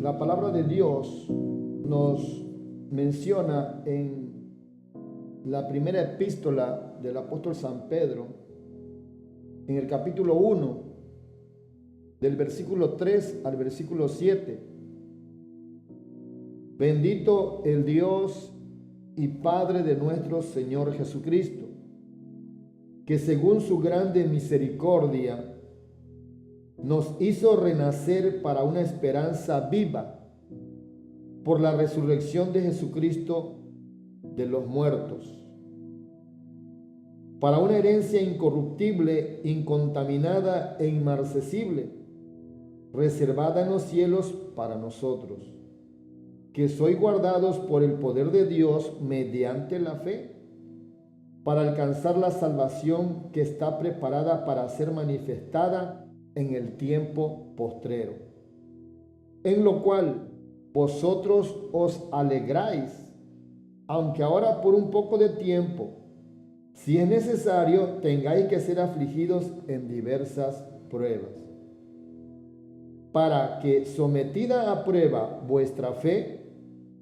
La palabra de Dios nos menciona en la primera epístola del apóstol San Pedro, en el capítulo 1, del versículo 3 al versículo 7. Bendito el Dios y Padre de nuestro Señor Jesucristo, que según su grande misericordia nos hizo renacer para una esperanza viva por la resurrección de Jesucristo de los muertos, para una herencia incorruptible, incontaminada e inmarcesible, reservada en los cielos para nosotros, que sois guardados por el poder de Dios mediante la fe, para alcanzar la salvación que está preparada para ser manifestada en el tiempo postrero, en lo cual vosotros os alegráis, aunque ahora por un poco de tiempo, si es necesario, tengáis que ser afligidos en diversas pruebas, para que, sometida a prueba vuestra fe,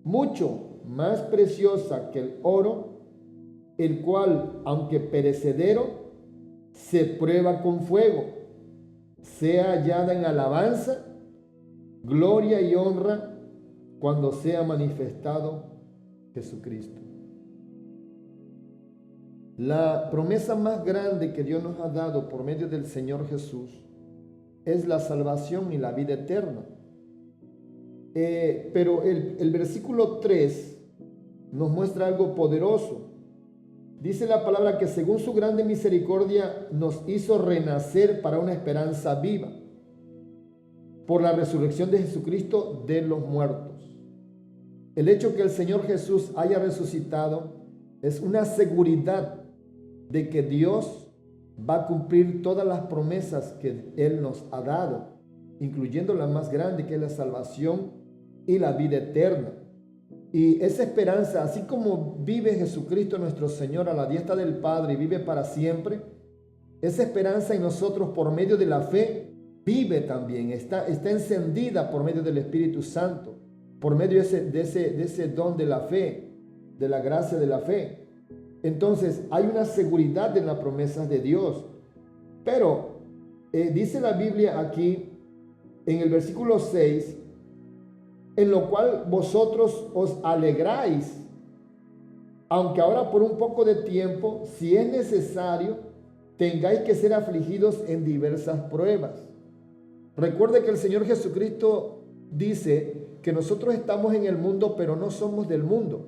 mucho más preciosa que el oro, el cual, aunque perecedero, se prueba con fuego, sea hallada en alabanza, gloria y honra cuando sea manifestado Jesucristo. La promesa más grande que Dios nos ha dado por medio del Señor Jesús es la salvación y la vida eterna. Pero el versículo 3 nos muestra algo poderoso. Dice la palabra que según su grande misericordia nos hizo renacer para una esperanza viva por la resurrección de Jesucristo de los muertos. El hecho que el Señor Jesús haya resucitado es una seguridad de que Dios va a cumplir todas las promesas que Él nos ha dado, incluyendo la más grande, que es la salvación y la vida eterna. Y esa esperanza, así como vive Jesucristo nuestro Señor a la diestra del Padre y vive para siempre, esa esperanza en nosotros por medio de la fe vive también, está encendida por medio del Espíritu Santo, por medio de ese don de la fe, de la gracia de la fe. Entonces hay una seguridad en las promesas de Dios. Pero dice la Biblia aquí en el versículo 6, en lo cual vosotros os alegráis, aunque ahora por un poco de tiempo, si es necesario, tengáis que ser afligidos en diversas pruebas. Recuerde que el Señor Jesucristo dice que nosotros estamos en el mundo, pero no somos del mundo.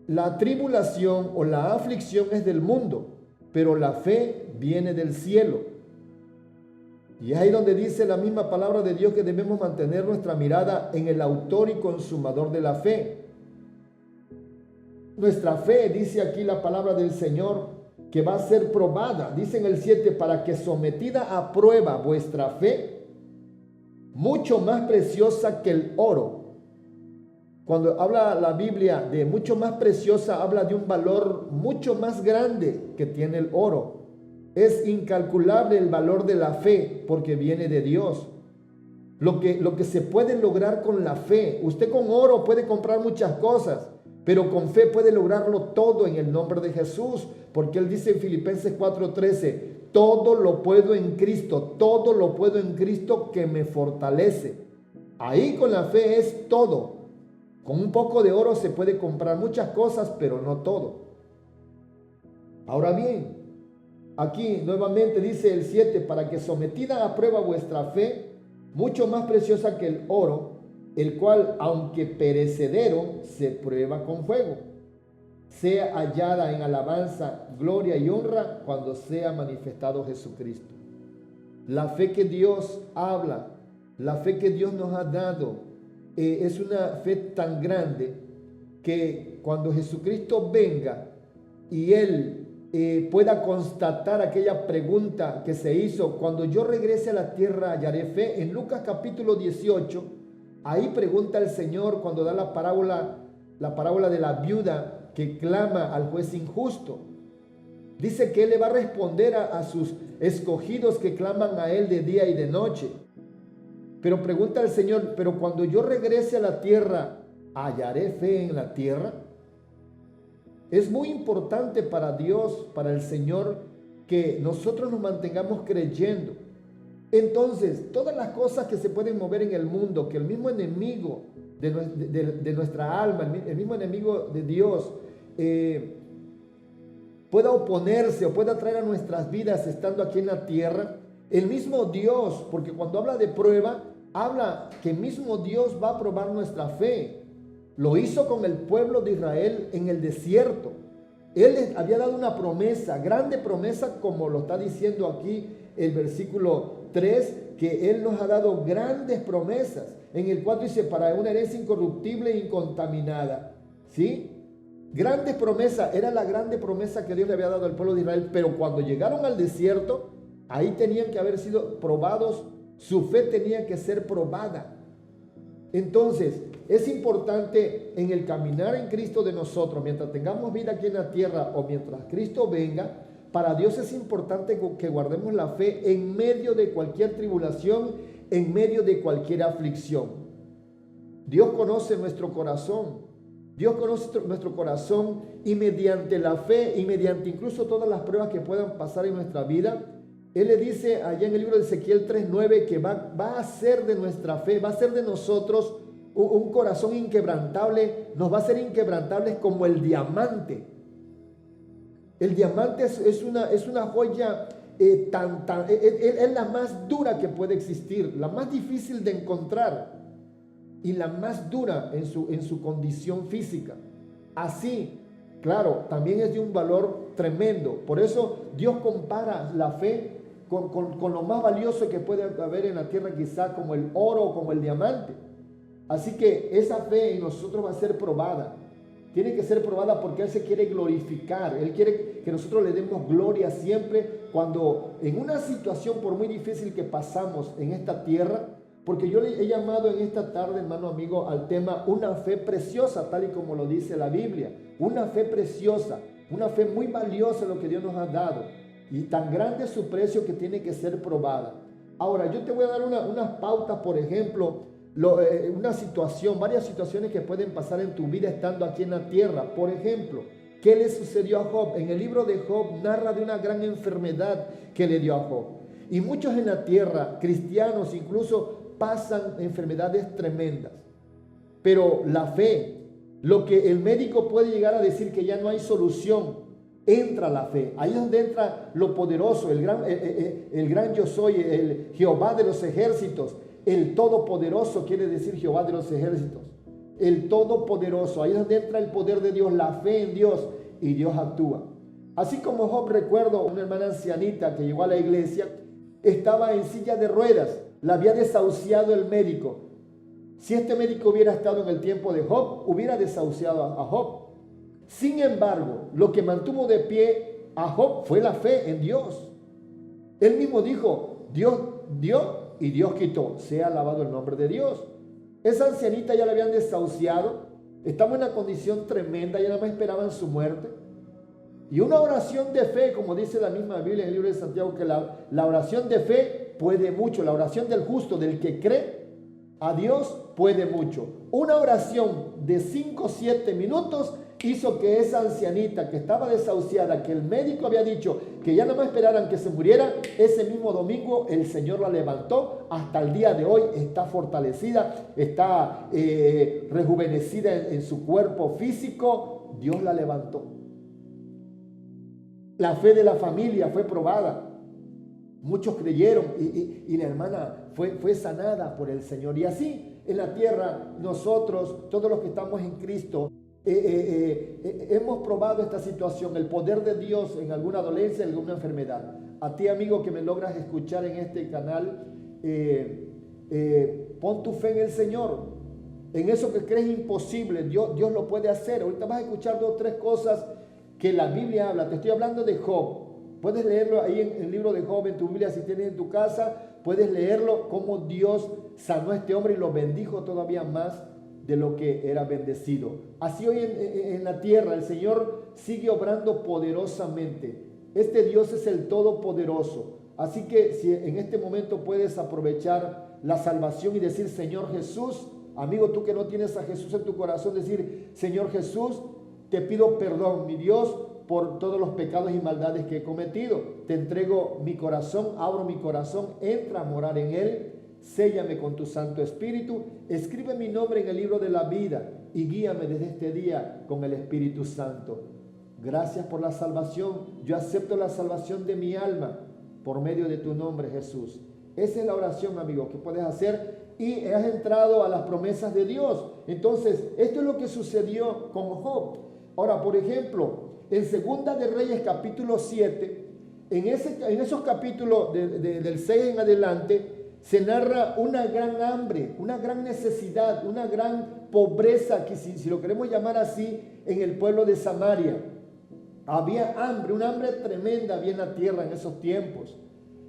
La tribulación o la aflicción es del mundo, pero la fe viene del cielo. Y es ahí donde dice la misma palabra de Dios que debemos mantener nuestra mirada en el autor y consumador de la fe. Nuestra fe, dice aquí la palabra del Señor, que va a ser probada, dice en el 7, para que sometida a prueba vuestra fe, mucho más preciosa que el oro. Cuando habla la Biblia de mucho más preciosa, habla de un valor mucho más grande que tiene el oro. Es incalculable el valor de la fe porque viene de Dios. Lo que se puede lograr con la fe. Usted con oro puede comprar muchas cosas, pero con fe puede lograrlo todo en el nombre de Jesús. Porque Él dice en Filipenses 4:13, todo lo puedo en Cristo, todo lo puedo en Cristo que me fortalece. Ahí con la fe es todo. Con un poco de oro se puede comprar muchas cosas, pero no todo. Ahora bien, aquí nuevamente dice el 7, para que sometida a prueba vuestra fe, mucho más preciosa que el oro, el cual, aunque perecedero, se prueba con fuego, sea hallada en alabanza, gloria y honra cuando sea manifestado Jesucristo. La fe que Dios habla, la fe que Dios nos ha dado, es una fe tan grande que cuando Jesucristo venga y Él pueda constatar aquella pregunta que se hizo: cuando yo regrese a la tierra hallaré fe. En Lucas capítulo 18, ahí pregunta el Señor cuando da la parábola de la viuda que clama al juez injusto. Dice que Él le va a responder a sus escogidos que claman a Él de día y de noche. Pero pregunta al Señor, pero cuando yo regrese a la tierra, ¿hallaré fe en la tierra? Es muy importante para Dios, para el Señor, que nosotros nos mantengamos creyendo. Entonces, todas las cosas que se pueden mover en el mundo, que el mismo enemigo de nuestra alma, el mismo enemigo de Dios, pueda oponerse o pueda traer a nuestras vidas estando aquí en la tierra, el mismo Dios, porque cuando habla de prueba, habla que mismo Dios va a probar nuestra fe. Lo hizo con el pueblo de Israel en el desierto. Él les había dado una promesa, grande promesa, como lo está diciendo aquí el versículo 3, que Él nos ha dado grandes promesas. En el 4 dice, para una herencia incorruptible e incontaminada. ¿Sí? Grandes promesas, era la grande promesa que Dios le había dado al pueblo de Israel, pero cuando llegaron al desierto, ahí tenían que haber sido probados, su fe tenía que ser probada. Entonces, es importante en el caminar en Cristo de nosotros, mientras tengamos vida aquí en la tierra o mientras Cristo venga, para Dios es importante que guardemos la fe en medio de cualquier tribulación, en medio de cualquier aflicción. Dios conoce nuestro corazón. Dios conoce nuestro corazón y mediante la fe y mediante incluso todas las pruebas que puedan pasar en nuestra vida, Él le dice allá en el libro de Ezequiel 3:9 que va a hacer de nuestra fe, va a hacer de nosotros un corazón inquebrantable, nos va a hacer inquebrantables como el diamante. El diamante es una joya es la más dura que puede existir, la más difícil de encontrar y la más dura en su condición física. Así, claro, también es de un valor tremendo. Por eso Dios compara la fe con lo más valioso que puede haber en la tierra, quizá como el oro o como el diamante. Así que esa fe en nosotros va a ser probada. Tiene que ser probada porque Él se quiere glorificar. Él quiere que nosotros le demos gloria siempre cuando en una situación, por muy difícil que pasamos en esta tierra, porque yo le he llamado en esta tarde, hermano amigo, al tema una fe preciosa, tal y como lo dice la Biblia. Una fe preciosa, una fe muy valiosa lo que Dios nos ha dado. Y tan grande es su precio que tiene que ser probada. Ahora, yo te voy a dar unas pautas, por ejemplo, varias situaciones que pueden pasar en tu vida estando aquí en la tierra. Por ejemplo, ¿qué le sucedió a Job? En el libro de Job narra de una gran enfermedad que le dio a Job. Y muchos en la tierra, cristianos incluso, pasan enfermedades tremendas. Pero la fe, lo que el médico puede llegar a decir que ya no hay solución, entra la fe. Ahí es donde entra lo poderoso, el gran yo soy, el Jehová de los ejércitos. El todopoderoso quiere decir Jehová de los ejércitos. El todopoderoso. Ahí es donde entra el poder de Dios, la fe en Dios, y Dios actúa. Así como Job, recuerdo una hermana ancianita que llegó a la iglesia, estaba en silla de ruedas, la había desahuciado el médico. Si este médico hubiera estado en el tiempo de Job, hubiera desahuciado a Job. Sin embargo, lo que mantuvo de pie a Job fue la fe en Dios. Él mismo dijo, Dios dio y Dios quitó. Sea alabado el nombre de Dios. Esa ancianita ya la habían desahuciado. Estaba en una condición tremenda, ya nada más esperaban su muerte. Y una oración de fe, como dice la misma Biblia en el libro de Santiago, que la oración de fe puede mucho. La oración del justo, del que cree a Dios, puede mucho. Una oración de 5 o 7 minutos hizo que esa ancianita que estaba desahuciada, que el médico había dicho que ya no más esperaran que se muriera, ese mismo domingo el Señor la levantó. Hasta el día de hoy está fortalecida, está rejuvenecida en su cuerpo físico. Dios la levantó. La fe de la familia fue probada. Muchos creyeron y la hermana fue sanada por el Señor. Y así en la tierra nosotros, todos los que estamos en Cristo, hemos probado esta situación, el poder de Dios en alguna dolencia, en alguna enfermedad. A ti, amigo, que me logras escuchar en este canal, pon tu fe en el Señor, en eso que crees imposible. Dios lo puede hacer. Ahorita vas a escuchar 2 o 3 cosas que la Biblia habla. Te estoy hablando de Job. Puedes leerlo ahí en el libro de Job, en tu Biblia, si tienes en tu casa. Puedes leerlo, cómo Dios sanó a este hombre y lo bendijo todavía más de lo que era bendecido. Así hoy en la tierra el Señor sigue obrando poderosamente. Este Dios es el Todopoderoso. Así que si en este momento puedes aprovechar la salvación y decir, Señor Jesús, amigo, tú que no tienes a Jesús en tu corazón, decir, Señor Jesús, te pido perdón, mi Dios, por todos los pecados y maldades que he cometido. Te entrego mi corazón, abro mi corazón, entra a morar en él, séllame con tu Santo Espíritu, escribe mi nombre en el libro de la vida y guíame desde este día con el Espíritu Santo. Gracias por la salvación. Yo acepto la salvación de mi alma por medio de tu nombre, Jesús. Esa es la oración, amigo, que puedes hacer y has entrado a las promesas de Dios. Entonces, esto es lo que sucedió con Job. Ahora, por ejemplo, en Segunda de Reyes capítulo 7, en esos capítulos del 6 en adelante, se narra una gran hambre, una gran necesidad, una gran pobreza, que si lo queremos llamar así, en el pueblo de Samaria. Había hambre, una hambre tremenda había en la tierra en esos tiempos.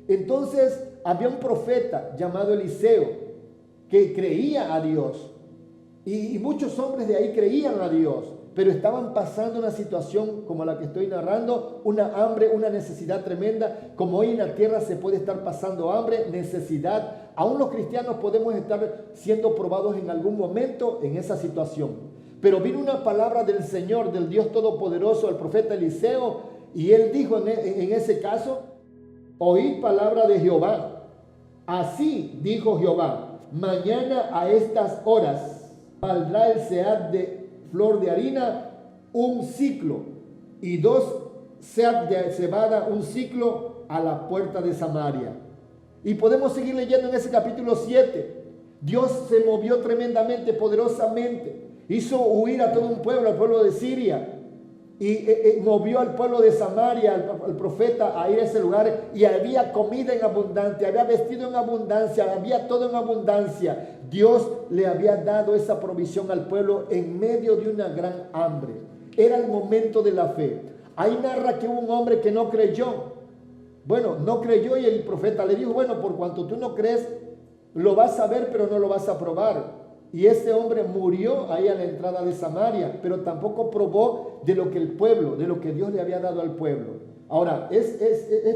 Entonces había un profeta llamado Eliseo que creía a Dios y muchos hombres de ahí creían a Dios, pero estaban pasando una situación como la que estoy narrando, una hambre, una necesidad tremenda, como hoy en la tierra se puede estar pasando hambre, necesidad. Aún los cristianos podemos estar siendo probados en algún momento en esa situación. Pero vino una palabra del Señor, del Dios Todopoderoso, al profeta Eliseo, y él dijo en ese caso, oíd palabra de Jehová. Así dijo Jehová, mañana a estas horas valdrá el sead de flor de harina un ciclo, y 2 sead de cebada un ciclo a la puerta de Samaria. Y podemos seguir leyendo en ese capítulo 7. Dios se movió tremendamente, poderosamente. Hizo huir a todo un pueblo, al pueblo de Siria, y movió al pueblo de Samaria, al profeta, a ir a ese lugar, y había comida en abundancia, había vestido en abundancia, había todo en abundancia. Dios le había dado esa provisión al pueblo en medio de una gran hambre. Era el momento de la fe. Ahí narra que hubo un hombre que no creyó. Bueno, no creyó, y el profeta le dijo, bueno, por cuanto tú no crees, lo vas a ver, pero no lo vas a probar. Y ese hombre murió ahí a la entrada de Samaria, pero tampoco probó de lo que el pueblo, de lo que Dios le había dado al pueblo. Ahora, es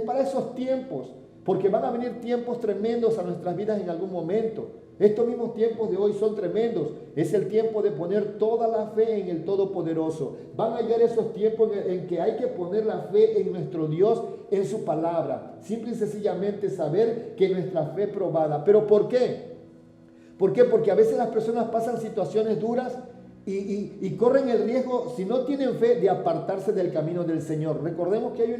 para esos tiempos, porque van a venir tiempos tremendos a nuestras vidas en algún momento. Estos mismos tiempos de hoy son tremendos. Es el tiempo de poner toda la fe en el Todopoderoso. Van a llegar esos tiempos en que hay que poner la fe en nuestro Dios, en su palabra. Simple y sencillamente saber que nuestra fe es probada. ¿Pero por qué? ¿Por qué? Porque a veces las personas pasan situaciones duras y corren el riesgo, si no tienen fe, de apartarse del camino del Señor. Recordemos que hay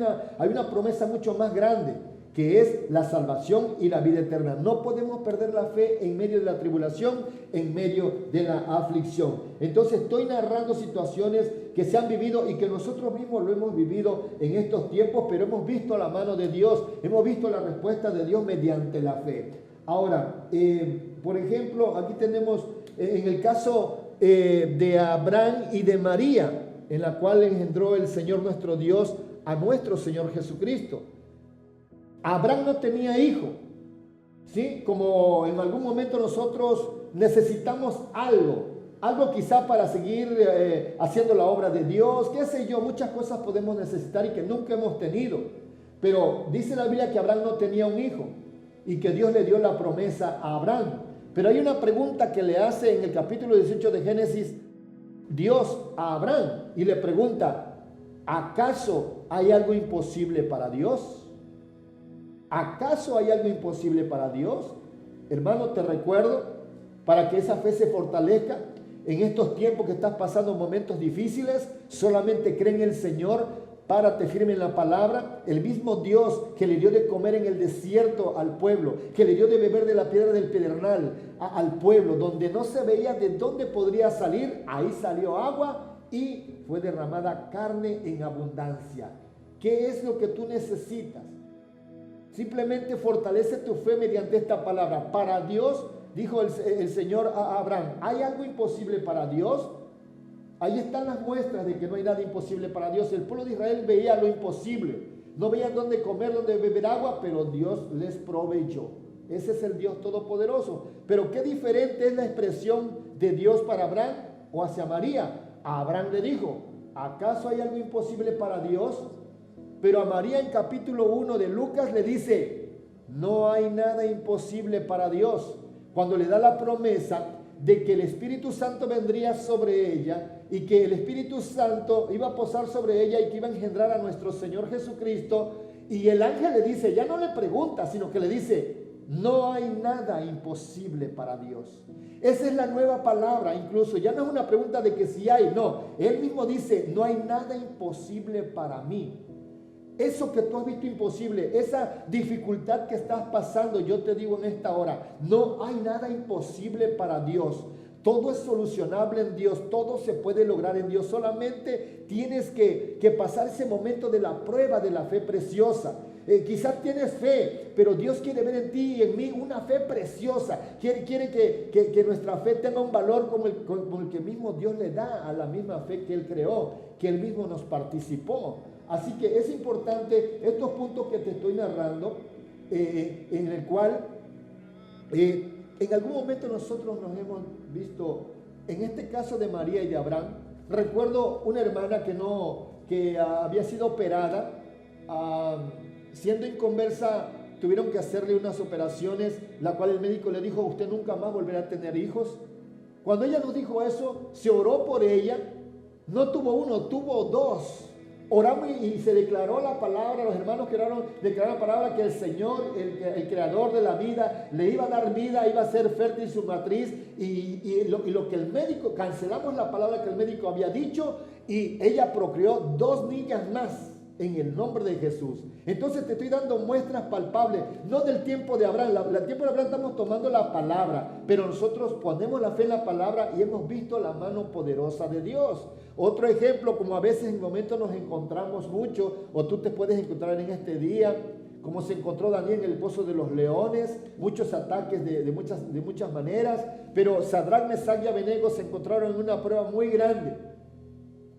una promesa mucho más grande, que es la salvación y la vida eterna. No podemos perder la fe en medio de la tribulación, en medio de la aflicción. Entonces estoy narrando situaciones que se han vivido y que nosotros mismos lo hemos vivido en estos tiempos, pero hemos visto la mano de Dios, hemos visto la respuesta de Dios mediante la fe. Ahora, por ejemplo, aquí tenemos en el caso de Abraham y de María, en la cual engendró el Señor nuestro Dios a nuestro Señor Jesucristo. Abraham no tenía hijo, ¿sí? Como en algún momento nosotros necesitamos algo quizá para seguir haciendo la obra de Dios, qué sé yo, muchas cosas podemos necesitar y que nunca hemos tenido. Pero dice la Biblia que Abraham no tenía un hijo y que Dios le dio la promesa a Abraham. Pero hay una pregunta que le hace en el capítulo 18 de Génesis Dios a Abraham y le pregunta, ¿acaso hay algo imposible para Dios? ¿Acaso hay algo imposible para Dios? Hermano, te recuerdo, para que esa fe se fortalezca en estos tiempos que estás pasando momentos difíciles, solamente cree en el Señor, párate firme en la palabra. El mismo Dios que le dio de comer en el desierto al pueblo, que le dio de beber de la piedra del pedernal al pueblo, donde no se veía de dónde podría salir, ahí salió agua y fue derramada carne en abundancia. ¿Qué es lo que tú necesitas? Simplemente fortalece tu fe mediante esta palabra. Para Dios, dijo el Señor a Abraham, ¿hay algo imposible para Dios? Ahí están las muestras de que no hay nada imposible para Dios. El pueblo de Israel veía lo imposible. No veían dónde comer, dónde beber agua, pero Dios les proveyó. Ese es el Dios Todopoderoso. Pero qué diferente es la expresión de Dios para Abraham o hacia María. A Abraham le dijo, ¿acaso hay algo imposible para Dios? Pero a María en capítulo 1 de Lucas le dice, No hay nada imposible para Dios. Cuando le da la promesa de que el Espíritu Santo vendría sobre ella y que el Espíritu Santo iba a posar sobre ella y que iba a engendrar a nuestro Señor Jesucristo, y el ángel le dice, ya no le pregunta, sino que le dice, no hay nada imposible para Dios. Esa es la nueva palabra, incluso ya no es una pregunta de que si hay, no, él mismo dice, no hay nada imposible para mí. Eso que tú has visto imposible, esa dificultad que estás pasando, yo te digo en esta hora, no hay nada imposible para Dios. Todo es solucionable en Dios, todo se puede lograr en Dios. Solamente tienes que pasar ese momento de la prueba de la fe preciosa. Quizás tienes fe, pero Dios quiere ver en ti y en mí una fe preciosa. Quiere que nuestra fe tenga un valor como el que mismo Dios le da a la misma fe que Él creó, que Él mismo nos participó. Así que es importante estos puntos que te estoy narrando, en el cual en algún momento nosotros nos hemos visto, en este caso de María y de Abraham. Recuerdo una hermana que había sido operada, siendo inconversa, tuvieron que hacerle unas operaciones, la cual el médico le dijo, usted nunca más volverá a tener hijos. Cuando ella nos dijo eso, se oró por ella, no tuvo uno, tuvo dos. Oramos y se declaró la palabra, los hermanos declararon la palabra que el Señor, el creador de la vida, le iba a dar vida, iba a ser fértil su matriz, y lo que el médico, cancelamos la palabra que el médico había dicho, y ella procreó 2 niñas más en el nombre de Jesús. Entonces te estoy dando muestras palpables, no del tiempo de Abraham. El tiempo de Abraham estamos tomando la palabra, pero nosotros ponemos la fe en la palabra y hemos visto la mano poderosa de Dios. Otro ejemplo, como a veces en momentos nos encontramos mucho, o tú te puedes encontrar en este día, como se encontró Daniel en el pozo de los leones, muchos ataques de muchas maneras, pero Sadrac, Mesach y Abednego se encontraron en una prueba muy grande.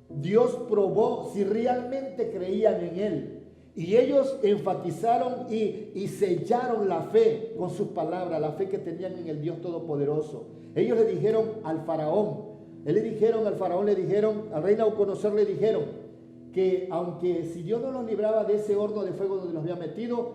Dios probó si realmente creían en Él. Y ellos enfatizaron y sellaron la fe con sus palabras, la fe que tenían en el Dios Todopoderoso. Ellos le dijeron al faraón, al rey Nabucodonosor le dijeron que aunque si Dios no los libraba de ese horno de fuego donde los había metido,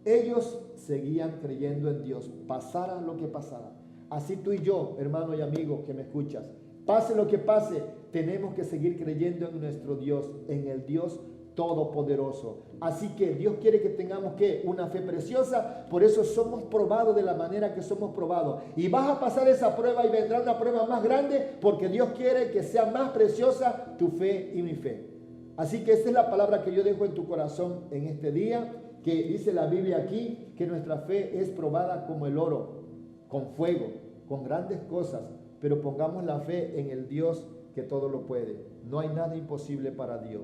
ellos seguían creyendo en Dios, pasara lo que pasara. Así tú y yo, hermano y amigo que me escuchas, pase lo que pase, tenemos que seguir creyendo en nuestro Dios, en el Dios Todopoderoso. Así que Dios quiere que tengamos una fe preciosa. Por eso somos probados de la manera que somos probados. Y vas a pasar esa prueba y vendrá una prueba más grande, porque Dios quiere que sea más preciosa tu fe y mi fe. Así que esa es la palabra que yo dejo en tu corazón en este día, que dice la Biblia aquí, que nuestra fe es probada como el oro, con fuego, con grandes cosas. Pero pongamos la fe en el Dios que todo lo puede. No hay nada imposible para Dios.